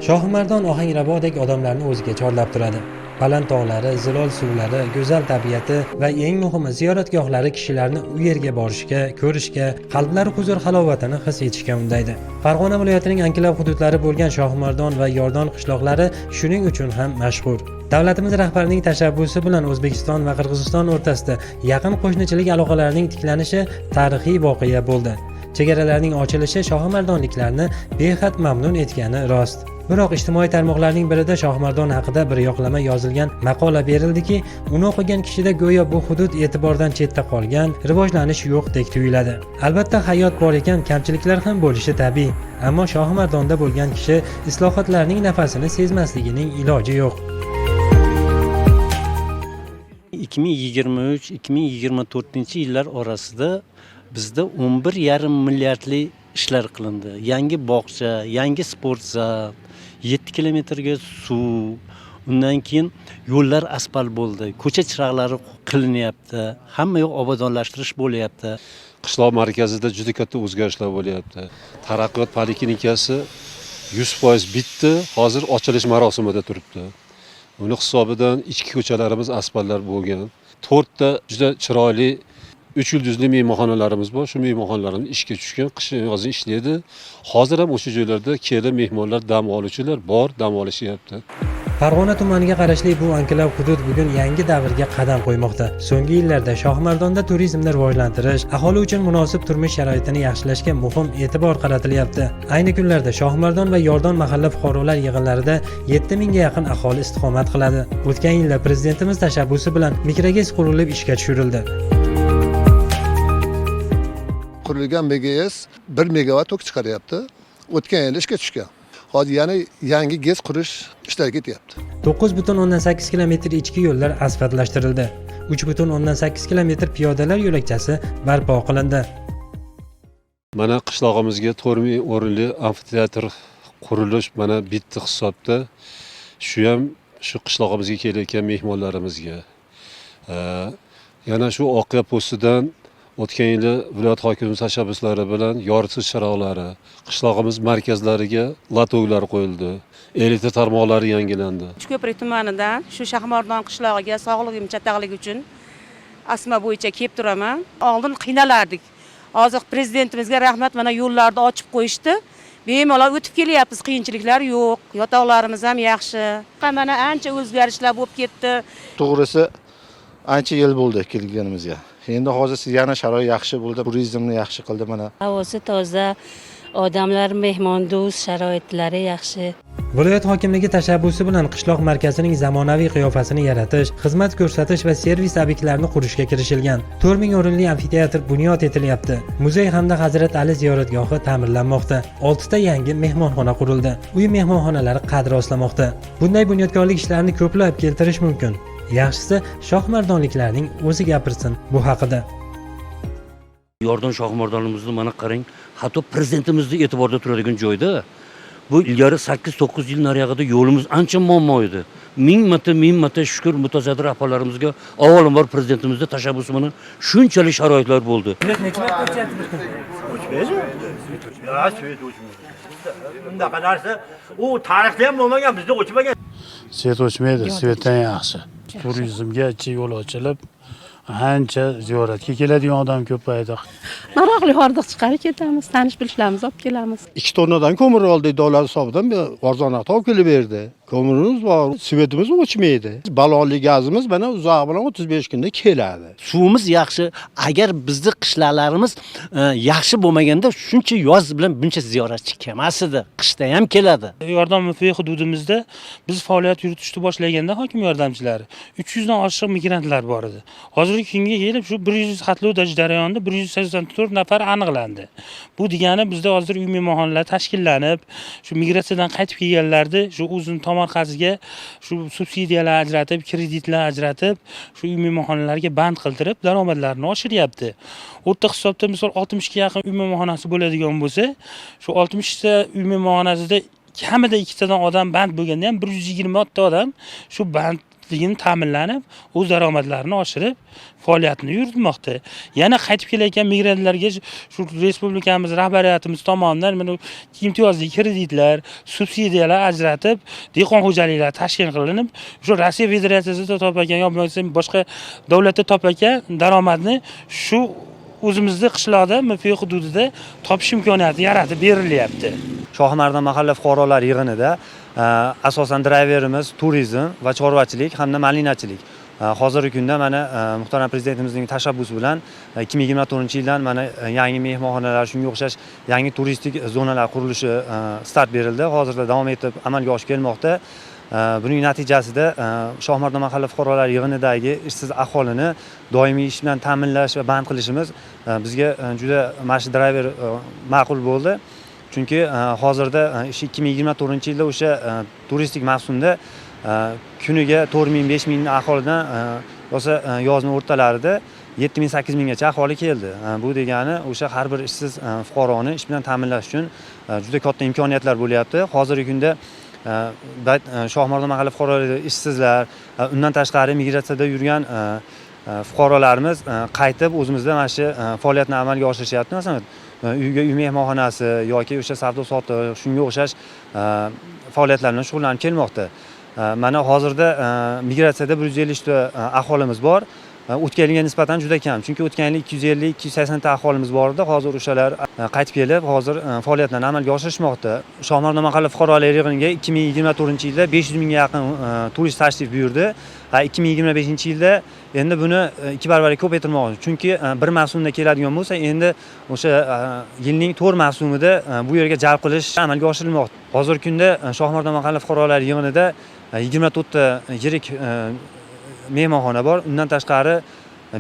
Shohimardon Ohangrabodek odamlarni o'ziga chorlab turadi. Baland tog'lari, zilol suvlari, go'zal tabiati va eng muhimi ziyoratgohlari kishilarni u yerga borishga, ko'rishga, qalblari huzur halovatini his etishga undaydi. Farg'ona viloyatining anklov hududlari bo'lgan Shohimardon va Yordon qishloqlari shuning uchun ham mashhur. Davlatimiz rahbarining tashabbusi bilan O'zbekiston va Qirg'iziston o'rtasida yaqin qo'shnichilik aloqalarining tiklanishi tarixiy voqea bo'ldi. Chegaralarning ochilishi shohimardonliklarni behad mamnun etgani rost. Biroq ijtimoiy tarmoqlarning birida Shohimardon haqida bir yoqlama yozilgan maqola berildiki, uni o'qigan kishida go'yo bu hudud e'tibordan chetda qolgan, rivojlanish yo'qdek tuyuladi. Albatta hayot bor ekan, kamchiliklar ham bo'lishi tabiiy, ammo Shohimardonda bo'lgan kishi islohotlarning nafasini sezmasligining iloji yo'q. 2023-2024 yillar orasida bizda 11,5 milliardli ishlar qilindi. Yangi bog'cha, yangi sport zal, 7 kilometrga suv, undan keyin yo'llar asfalt bo'ldi, ko'cha chiroqlari qilinyapti, hamma yoq obodonlashtirish bo'lyapti. Qishloq markazida juda katta o'zgarishlar bo'lyapti. Taraqqiyot poliklinikasi 100% bitdi, hozir ochilish marosimida turibdi. Uni hisobidan ichki ko'chalarimiz asfaltlar bo'lgan. 4 ta juda chiroyli 3 yulduzli mehmonxonalarimiz bor. Shu mehmonxonalarimiz ishga tushgan, qish yozi ishlaydi. Hozir ham o'sha joylarda kelib mehmonlar, dam oluvchilar bor, dam olishyapti. Farg'ona tumaniga qarashli bu anklov hudud bugun yangi davrga qadam qo'ymoqda. So'nggi yillarda Shohimardonda turizmni rivojlantirish, aholi uchun munosib turmush sharoitini yaxshilashga muhim e'tibor qaratilyapti. Ayni kunlarda Shohimardon va Yordon mahalla fuqarolar yig'inlarida 7000 ga yaqin aholi istiqomat qiladi. O'tgan yilda prezidentimiz tashabbusi bilan mikrogaz qurilib ishga tushirildi. Qurilgan MGS 1 megavat tok chiqaryapti. O'tgan yil ishga tushgan. Hozir yana yangi gaz qurish ishlari ketyapti. 9,8 kilometr ichki yo'llar asfaltlashtirildi. 3,8 kilometr piyodalar yo'lakchasi barpo qilindi. Mana qishlog'imizga 4000 o'rinli amfiteatr qurilish mana bitta hisobda. Shu ham shu qishlog'imizga kelayotgan mehmonlarimizga. Yana shu Oqiya postidan o'tgan yili viloyat hokimimiz tashabbuslari bilan yoritish chiroqlari, qishlog'imiz markazlariga latoglar qo'yildi. Elektr tarmoqlari yangilandi. Ko'prik tumanidan shu Shohimardon qishlog'iga sog'lig'im chataqligi uchun asma bo'yicha kelib turaman. Oldin qiynalardik. Hozir prezidentimizga rahmat, mana yo'llarni ochib qo'yishdi. Bemalol o'tib kelyapmiz, qiyinchiliklar yo'q. Yotoqlarimiz ham yaxshi. Mana ancha o'zgarishlar bo'lib ketdi. To'g'risi ancha yil bo'ldi kelganimizga. Endi hozir yana sharoit yaxshi bo'ldi, turizmni yaxshi qildi mana. Havosi toza, odamlar mehmondo'st, sharoitlari yaxshi. Viloyat hokimligi tashabbusi bilan qishloq markazining zamonaviy qiyofasini yaratish, xizmat ko'rsatish va servis obyektlarini qurishga kirishilgan. 4000 o'rinli amfiteatr bunyod etilyapti. Muzey hamda Hazrat Ali ziyoratgohi ta'mirlanmoqda. 6 ta yangi mehmonxona qurildi. Uy mehmonxonalari qad rostlamoqda. Bunday bunyodkorlik ishlarini ko'plab keltirish mumkin. Yaxshisi shohimardonliklarning o'zi gapirsin bu haqida. Yordon Shohimardonimizni mana qarang, hatto prezidentimizni e'tiborda turadigan joyda. Bu ilgari 8-9 yil nariyog'ida yo'limiz ancha muammo edi. Ming marta shukr mutasaddi rahbarlarimizga, avvalambor prezidentimizga tashabbusi bilan shunchalik sharoitlar bo'ldi. Bundaqa narsa u tarixda ham bo'lmagan, bizda o'chmagan. Svet o'chmaydi, svetdan yaxshi. Turizmga yo'l ochilib, ancha ziyoratga keladigan odam ko'paydi. Maroqli hordiq chiqarib ketamiz, tanish bilishlarimizni olib kelamiz. 2 tonnadan ko'mir oldik, davlat hisobidan arzonroqda olib kelib berdi. Ko'mirimiz bor, svetimiz o'chmaydi. Balonli gazimiz mana uzoq bilan 35 kunda keladi. Suvimiz yaxshi. Agar bizning qishloqlarimiz yaxshi bo'lmaganda shuncha yoz bilan buncha ziyoratchi kelmas edi. Qishda ham keladi. Yordon MFI hududimizda biz faoliyat yuritishni boshlaganda hokim yordamchilari 300 dan oshiq migrantlar bor edi. Hozirgi kunga kelib shu 100 xatli o'tash jarayonida 184 nafar aniqlandi. Bu degani bizda hozir uy mehmonxonalar tashkillanib, shu migratsiyadan qaytib kelganlarni shu o'zini markaziga shu subsidiyalar ajratib, kreditlar ajratib, shu uy mehmonxonalarga band qildirib, daromadlarini oshiryapti. O'rta hisobda misol 60 ga yaqin uy mehmonxonasi bo'ladigan bo'lsa, shu 60 ta uy mehmonxonasida kamida 2 tadan odam band bo'lganda ham 120 ta odam shu band xavfsizligini ta'minlanib, o'z daromadlarini oshirib, faoliyatini yuritmoqda. Yana qaytib kelayotgan migrantlarga shu respublikamiz rahbariyatimiz tomonidan mana imtiyozli kreditlar, subsidiyalar ajratib, dehqon xo'jaliklari tashkil qilinib, shu Rossiya Federatsiyasida topgan yo bo'lmasa boshqa davlatda topgan daromadni shu o'zimizning qishloqda, MFI hududida topish imkoniyati yaratib berilyapti. Shohimardon mahalla fuqarolar yig'inida asosan driverimiz turizm va chorvachilik hamda malinachilik. Hozirgi kunda mana muhtaram prezidentimizning tashabbusi bilan 2024-yildan mana yangi mehmonxonalar, shunga o'xshash yangi turistik zonalar qurilishi start berildi. Hozirda davom etib amalga oshib kelmoqda. Buning natijasida Shohimardon mahalla fuqarolar yig'inidagi ishsiz aholini doimiy ish bilan ta'minlash va band qilishimiz bizga juda mana shu driver ma'qul bo'ldi. Chunki hozirda 2024-yilda o'sha turistik mavsumda kuniga 4 ming aholidan yo'sa yozning o'rtalarida 7 ming 8 minggacha aholi keldi. Bu degani o'sha har bir ishsiz fuqaroni ish bilan ta'minlash uchun juda katta imkoniyatlar bo'lyapti. Hozirgi kunda Shohimardon mahalla fuqarolari ishsizlar, undan tashqari migratsiyada yurgan fuqarolarimiz qaytib o'zimizda mana shu faoliyatni amalga oshirishyapti. Masalan, uyga uy mehmonxonasi yoki o'sha savdo sotiq, shunga o'xshash faoliyatlar bilan shug'ullanib kelmoqda. Mana hozirda migratsiyada 150 ta aholimiz bor. O'tgan yilga nisbatan juda kam. Chunki o'tgan yil 250-280 ta aholimiz bor edi. Hozir o'shalar qaytib kelib, hozir faoliyatlarni amalga oshirishmoqda. Shohimardon mahalla fuqarolar yig'iniga 2024-yilda 500 mingga yaqin turist tashrif buyurdi. 2025-yilda endi buni 2 barobarga ko'paytirmoqchi. Chunki bir mavsumda keladigan bo'lsa, endi o'sha yilning 4 mavsumida bu yerga jalb qilish amalga oshirilmoqda. Hozirgi kunda Shohimardon mahalla fuqarolar yig'inida 24 ta yirik mehmonxona bor. Undan tashqari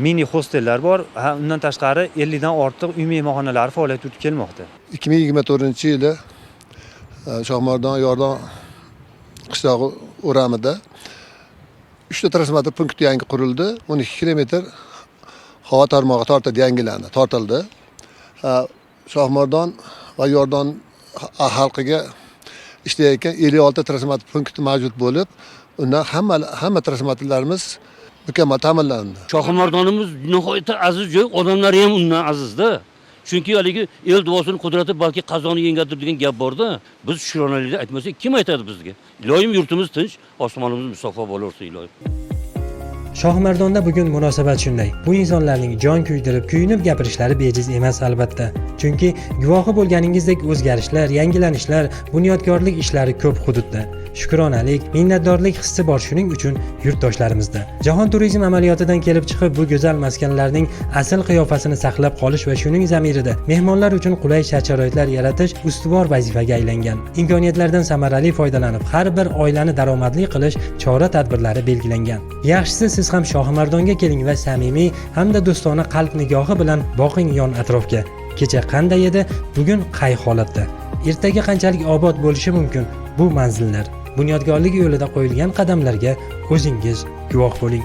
mini hostellar bor. Undan tashqari 50 dan ortiq uy mehmonxonalari faoliyat yuritib kelmoqda. 2024-yili Shohimardon Yordon qishlog'i o'ramida 3 ta transformator punkti yangi qurildi. 12 kilometr havo tarmog'i tortildi. Shohimardon va Yordon xalqiga ishlayotgan 56 transformator punkti mavjud bo'lib, undan hamma transformatorlarimiz mukammal ta'minlandi. Shohimardonimiz nihoyatda aziz joy, odamlari ham undan azizda. Chunki haligi el duosini qudrati balki qazoni yengadir degan gap borda. Biz shukronalikda aytmasak kim aytadi bizga? Iloyim yurtimiz tinch, osmonimiz musaffo bo'laversin iloyim. Shohimardonda bugun munosabat shunday. Bu insonlarning jon kuydirib, kuyinib gapirishlari bejiz emas albatta. Chunki guvohi bo'lganingizdek o'zgarishlar, yangilanishlar, bunyodkorlik ishlari ko'p hududda. Shukronalik, minnatdorlik hissi bor shuning uchun yurtdoshlarimizda. Jahon turizm amaliyotidan kelib chiqib bu go'zal maskanlarning asl qiyofasini saqlab qolish va shuning zamirida mehmonlar uchun qulay shart-sharoitlar yaratish ustuvor vazifaga aylangan. Imkoniyatlardan samarali foydalanib, har bir oilani daromadli qilish chora-tadbirlari belgilangan. Yaxshisi siz ham Shohimardonga keling va samimiy hamda do'stona qalb nigohi bilan boqing yon atrofga. Kecha qanday edi, bugun qay holatda? Ertaga qanchalik obod bo'lishi mumkin bu manzillar? Bunyodkorlik yo'lida qo'yilgan qadamlarga o'zingiz guvoh bo'ling.